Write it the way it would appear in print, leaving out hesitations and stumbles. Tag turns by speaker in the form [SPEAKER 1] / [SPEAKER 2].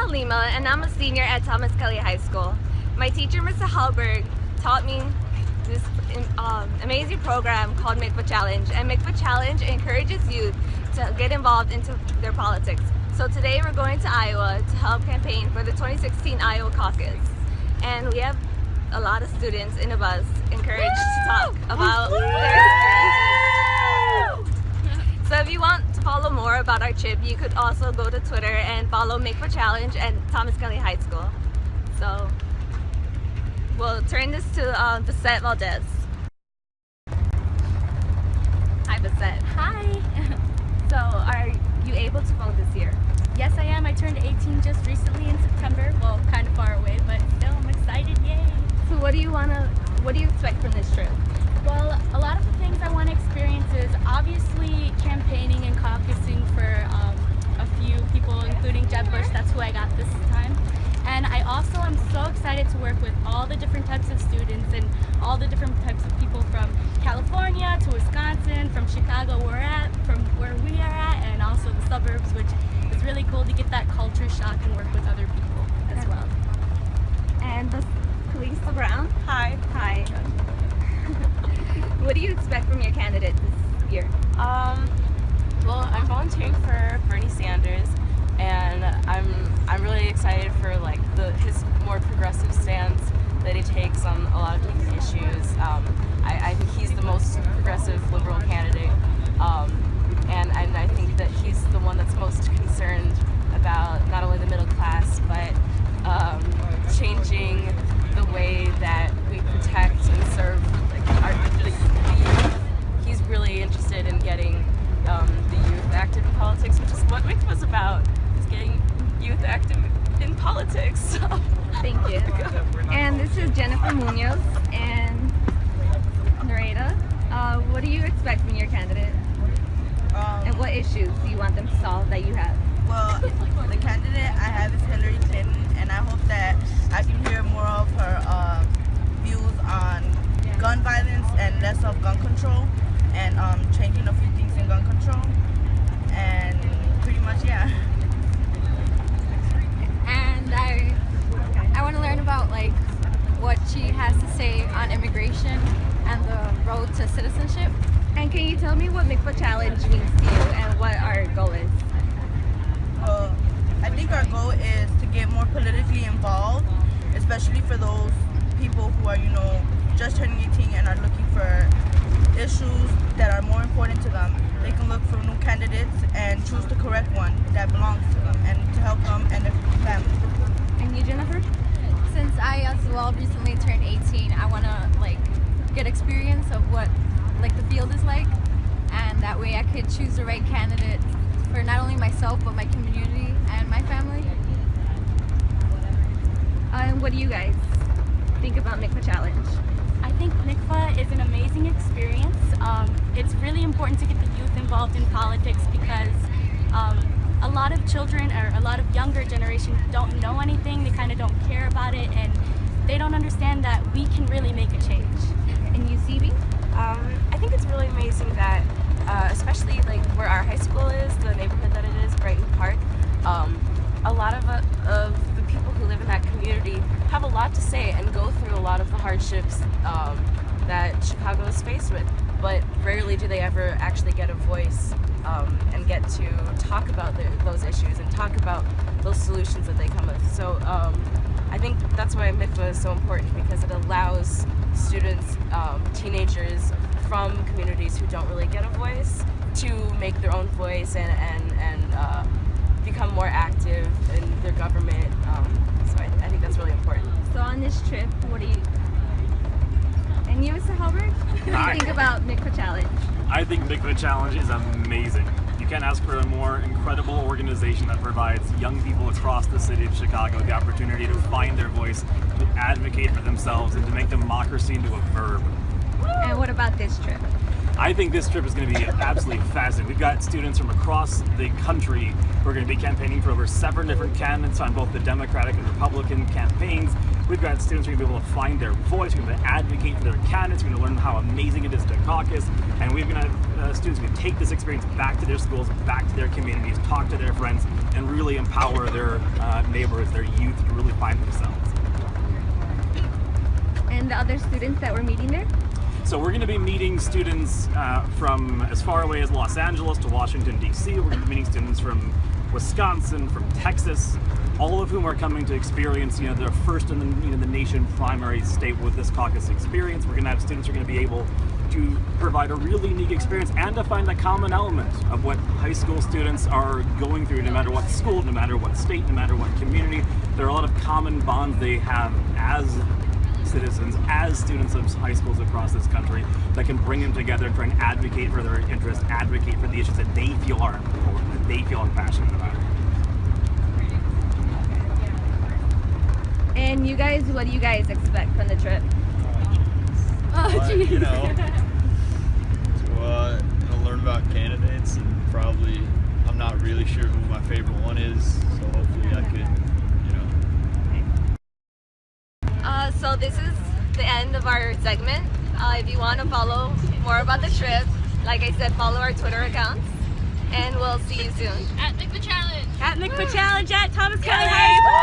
[SPEAKER 1] Halima, and I'm a senior at Thomas Kelly High School. My teacher, Mr. Hallberg, taught me this amazing program called Mikva Challenge, and Mikva Challenge encourages youth to get involved into their politics. So today we're going to Iowa to help campaign for the 2016 Iowa caucus, and we have a lot of students in a bus encouraged to talk about their experiences. So if you want to follow more about our trip, you could also go to Twitter and follow Mikva Challenge and Thomas Kelly High School. So we'll turn this to Basette Valdez. Hi, Basette.
[SPEAKER 2] Hi.
[SPEAKER 1] So are you able to vote this year?
[SPEAKER 2] Yes, I am. I turned 18 just recently in September. Well, kind of far away, but still, I'm excited. Yay!
[SPEAKER 1] So what do you expect from this trip?
[SPEAKER 2] Well, a lot of the things I want to experience is obviously campaigning and caucusing for a few people, including Jeb Bush. That's who I got this time. And I also am so excited to work with all the different types of students and all the different types of people from California to Wisconsin, from Chicago from where we are at, and also the suburbs, which is really cool to get that culture shock and work with other people as well.
[SPEAKER 1] And Kalista Brown.
[SPEAKER 3] Hi.
[SPEAKER 1] Hi. What do you expect from your candidate this year?
[SPEAKER 3] Well, I'm volunteering for Bernie Sanders, and I'm really excited for like his more progressive stance that he takes on a lot of different issues. I think he's the most progressive liberal candidate, and I think that he's the one that's most concerned about not only the middle class, but changing the way that we protect and serve the youth. He's really interested in getting the youth active in politics, which is what WIC was about, is getting youth active in politics. So.
[SPEAKER 1] Thank you. And this is Jennifer Munoz and Nareda. What do you expect from your candidate? And what issues do you want them to solve that you have?
[SPEAKER 4] Well, the candidate I have is Hillary Clinton, and I hope that I can hear more of her views on gun violence and less of gun control, and changing a few things in gun control, and pretty much, yeah.
[SPEAKER 5] And I want to learn about like what she has to say on immigration and the road to citizenship.
[SPEAKER 1] And can you tell me what Mikva Challenge means to you and what our goal is?
[SPEAKER 4] Well, I think our goal is to get more politically involved, especially for those people who are, just turning 18 and are looking for issues that are more important to them. They can look for new candidates and choose the correct one that belongs to them and to help them and their family.
[SPEAKER 1] And you, Jennifer?
[SPEAKER 5] Since I as well recently turned 18, I want to like get experience of what like the field is like, and that way I could choose the right candidate for not only myself but my community and my family.
[SPEAKER 1] And what do you guys think about Mikva Challenge?
[SPEAKER 2] I think Mikva is an amazing experience. It's really important to get the youth involved in politics because a lot of children or a lot of younger generation don't know anything, they kind of don't care about it, and they don't understand that we can really make a change.
[SPEAKER 1] And you, CB?
[SPEAKER 3] I think it's really amazing that, especially like where our high school is, the neighborhood that it is, Brighton Park, a lot of the people who live in that community have a lot to say and go through a lot of the hardships that Chicago is faced with, but rarely do they ever actually get a voice and get to talk about those issues and talk about those solutions that they come with. So I think that's why Mikva is so important, because it allows students, teenagers from communities who don't really get a voice to make their own voice and become more active in their government. So I think that's really important.
[SPEAKER 1] So on this trip, what do you... And you, Mr. Halbert? What do you think about Mikva Challenge?
[SPEAKER 6] I think Mikva Challenge is amazing. You can't ask for a more incredible organization that provides young people across the city of Chicago the opportunity to find their voice, to advocate for themselves, and to make democracy into a verb.
[SPEAKER 1] And what about this trip?
[SPEAKER 6] I think this trip is going to be absolutely fascinating. We've got students from across the country who are going to be campaigning for over 7 different candidates on both the Democratic and Republican campaigns. We've got students who are going to be able to find their voice, we're going to advocate for their candidates, we're going to learn how amazing it is to caucus, and we're going to have students who can take this experience back to their schools, back to their communities, talk to their friends, and really empower their neighbors, their youth to really find themselves.
[SPEAKER 1] And the other students that we're meeting there?
[SPEAKER 6] So we're going to be meeting students from as far away as Los Angeles to Washington, D.C. We're going to be meeting students from Wisconsin, from Texas, all of whom are coming to experience, their first in the nation primary state with this caucus experience. We're going to have students who are going to be able to provide a really unique experience and to find a common element of what high school students are going through, no matter what school, no matter what state, no matter what community. There are a lot of common bonds they have as citizens, as students of high schools across this country, that can bring them together and try and advocate for their interests, advocate for the issues that they feel are important, that they feel are passionate about.
[SPEAKER 1] And you guys, what do you guys expect from the trip?
[SPEAKER 7] To learn about candidates, and probably, I'm not really sure who my favorite one is, so hopefully I could,
[SPEAKER 1] So this is the end of our segment. If you want to follow more about the trip, like I said, follow our Twitter accounts, and we'll see you soon.
[SPEAKER 2] At McFA Challenge!
[SPEAKER 1] At McFA Challenge at Thomas Kelly High School!